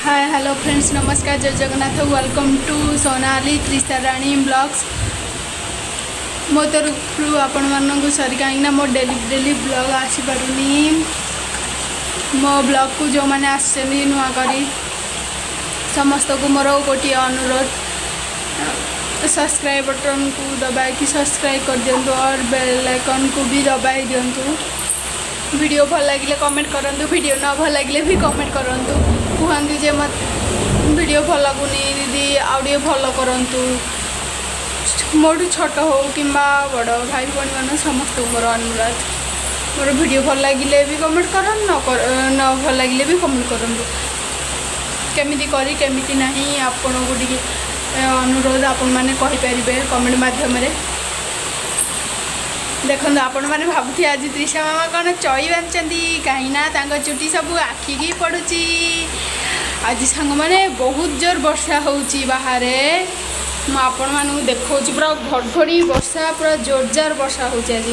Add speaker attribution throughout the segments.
Speaker 1: Hi hello friends नमस्कार जय Jagannath welcome to Sonali Trisharani blogs मो तरफ आपण मानक सॉरी कहीं मो डेली ब्लॉग आसीपारूनी मो ब्लॉग को जो मैंने आसछन्ती नुआ करी समस्त को मोर गोटे अनुरोध सब्सक्राइब बटन को दबाई कि सब्सक्राइब कर दिंतु और बेल आइकन को भी दबाई दिंतु। वीडियो भल लगे कमेंट करंतु, वीडियो न भल लगे भी कमेंट करंतु। कहते जे मत वीडियो भल लगुनि दीदी आउे भल करंतु मोटू छोट हो कि बड़ भाई भाई मान समस्त मोर अनुरोध मोर वीडियो भल लगे भी कमेंट कर न भल लगे भी कमेंट करंतु। केमिति करी केमिति नहीं आपण को टिके अनुरोध आपण माने कहि परिबे कमेंट माध्यम रे। देखो आपण मैंने भावुथे आज त्रिशा मामा कौन चई बांधि कहीं चुटी सब आखि की पड़ुची। आज सांग मैंने बहुत जोर वर्षा होउची बाहर मु आपण मानू देखा पूरा घड़घड़ी वर्षा पूरा जोरजार वर्षा होउची। आज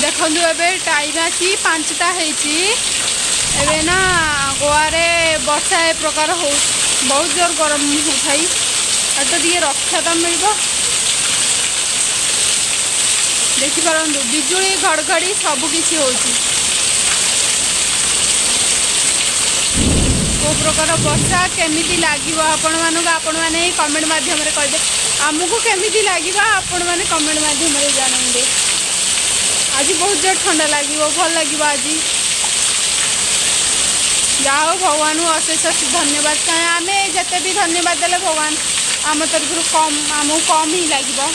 Speaker 1: देखु ए टाइम आसी 5टा एबे ना गोवा रे वर्षा ए प्रकार हो बहुत जोर गरम होता तो ये रक्षा तो मिल देखिपार बिजुली घड़घड़ी सबकि हो प्रकार वर्षा केमिति लगे आपण मैंने कमेंट माध्यम कहे आमको केमिति लगे आपण मैंने कमेंट माध्यम जानते। आज बहुत जोर ठंडा लगे भल लगे आज जाओ भगवान अशेष धन्यवाद कहीं आम जिते भी धन्यवाद देले भगवान आम तरफ कम आमको कम ही लगे।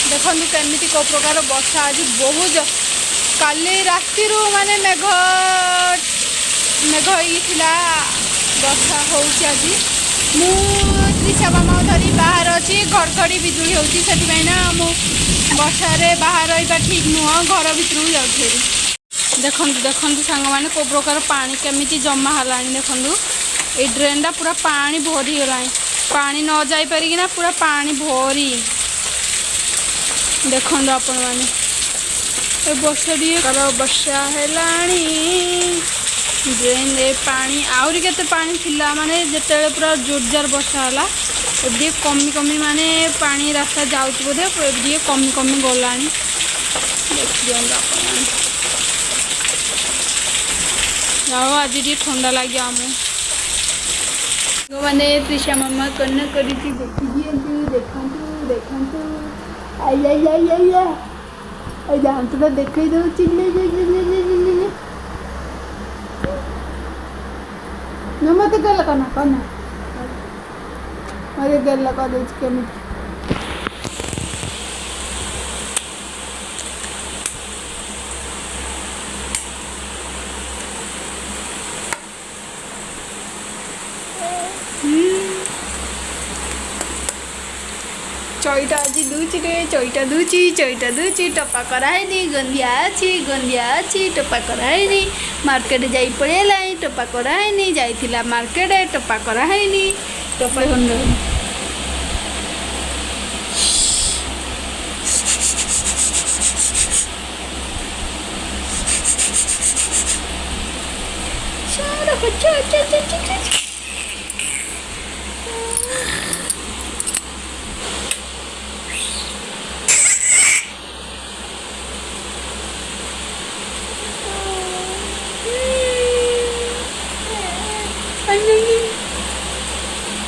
Speaker 1: देखो केमिति को प्रकार वर्षा आज बहुत काली राति माने मेघ मेघ होइथिला वर्षा होउची। आज मु त्रिशा मामा धरी बाहर अच्छी घड़घड़ी बिजुली होउची सेति ना मु वर्षा रे बाहर रहिबा ठीक नुह घर भितर जाउथि। देखंतु देखंतु सांग माने को प्रकार पानी केमिति जमा हलानी। देखंतु ए ड्रेनटा पूरा पानी भरी गलानी पानी न जाई पारि ना पूरा पानी भरी देखो आपण मैंने वर्षा वर्षा है ड्रेन रे पानी आहरी केते पानी थिला माने जेते पूरा जोरजार वर्षा है ए कमी कमी माने पानी रास्ता जाऊँ बोधे ए कमी कमी गला देख दिखाँ जाओ आज ये ठंडा लगे आम मैंने त्रिशा मामा कन कर देखी देखु देखु हम तो देख दो मत गल कना कना मत गल कर केमी चईटा आज दूची रे चईटा दूची टपा कराएनी गंदिया अच्छी टपा कराएनी मार्केट जाई पड़ेला टपा कराएनी जाइथिला मार्केट टपा कराएनी टपा बंद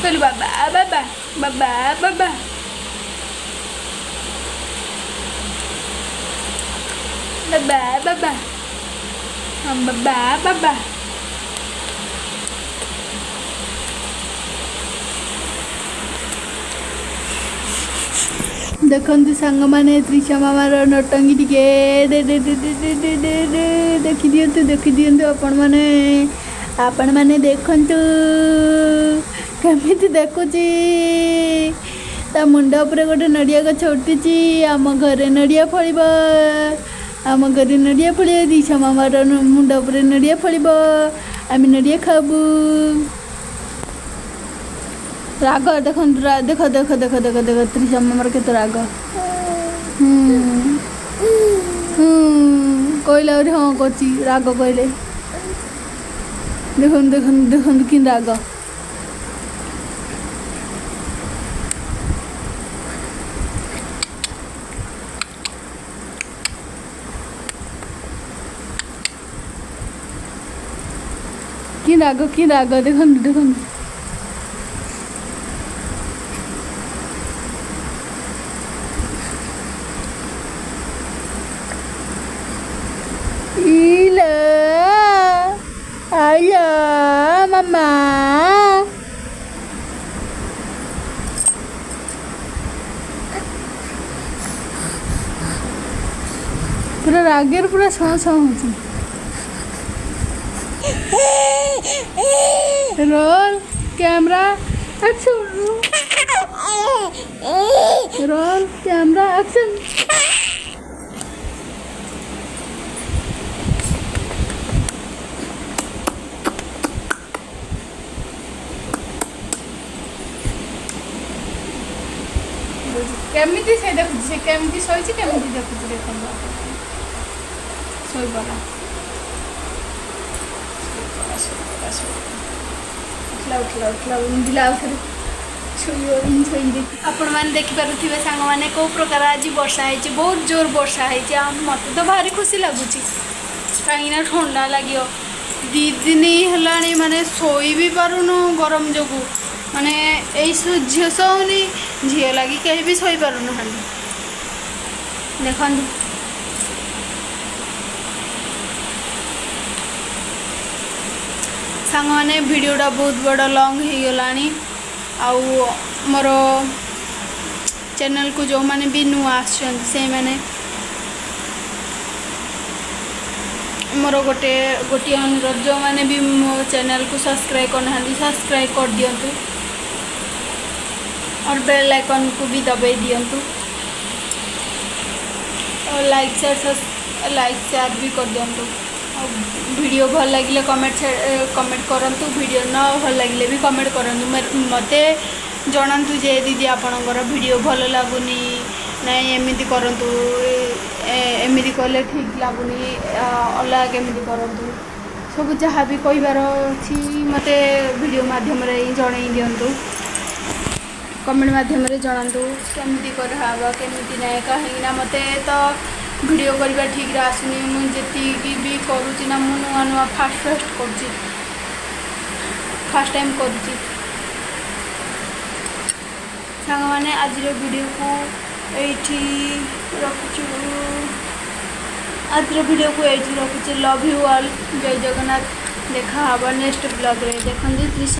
Speaker 1: Pelu baba baba baba baba baba baba baba baba देखते सांग मैंने त्रिशा मामार नटंगी टिके देखी दिंतु आपण मैंने देखंतु केमिति देखुची ता मुंड उपरे गोटे नड़िया गछ उठुची आम घरे नड़िया फल आम घरे नड़िया फल त्रिशा मामार मुंड उपरे नड़िया फल आम नड़िया खाबू राग देख देख देख देख देख देख त्रिशा मामार केते राग कहले हाँ करची राग कहले देख देख देख कि राग कि राग देख देख Halo, mama. पूरा रागेर पूरा छाँ छाँ होची roll camera action roll camera action केमिति से देखु से केमिति सोइछि केमिति देखु देखो सोई बला उठला दिला उठे छुइयो इन छुइ देखि आपण माने देखि पारुथिबे सांग माने को प्रकार आज वर्षा हैछि बहुत जोर वर्षा हैछि मते तो भारी खुशी लागुछि काइना ठंडा लागियो 2 दिन हेलाणी माने सोई भी पारुनो गरम जोगु माने एई झियो सोनी झियो लगी कहीं भी सोई पार ना देखु सांग मैंने वीडियोटा बहुत बड़ा लॉन्ग हो गलानी आउ मोर चैनल को जो मैंने भी नुआ आसे मैंने मोर गोटे अनुरोध जो मैंने भी मो चैनल को सब्सक्राइब करना सब्सक्राइब कर दियंतु और बेल आइकन को भी दबाई दियंतु और लाइक शेयर भी कर दियंतु और वीडियो भल लगे कमेंट करंतु वीडियो न भल लगे भी कमेंट करंतु मते जनातु जे दीदी आपणकर वीडियो भल लगुनी नहीं एमती करंतु एमती कले ठीक लगुनी अलग केमती करंतु सब जहाँ भी कहबार अच्छी मते वीडियो माध्यम जन दिंतु कमेंट माध्यम जनातु केमती करावा केमती ना कहीं मते तो वीडियो करवा ठीक आसुनी मुझे भी करुँची ना मु नुआ नुआ फास्ट कर फास्ट टाइम करुँची सांग मैंने आज वीडियो को एठी रखुचु आज वीडियो को एठी रखुचु लव यू ऑल जय जगन्नाथ देखा नेक्स्ट ब्लॉग रे देखते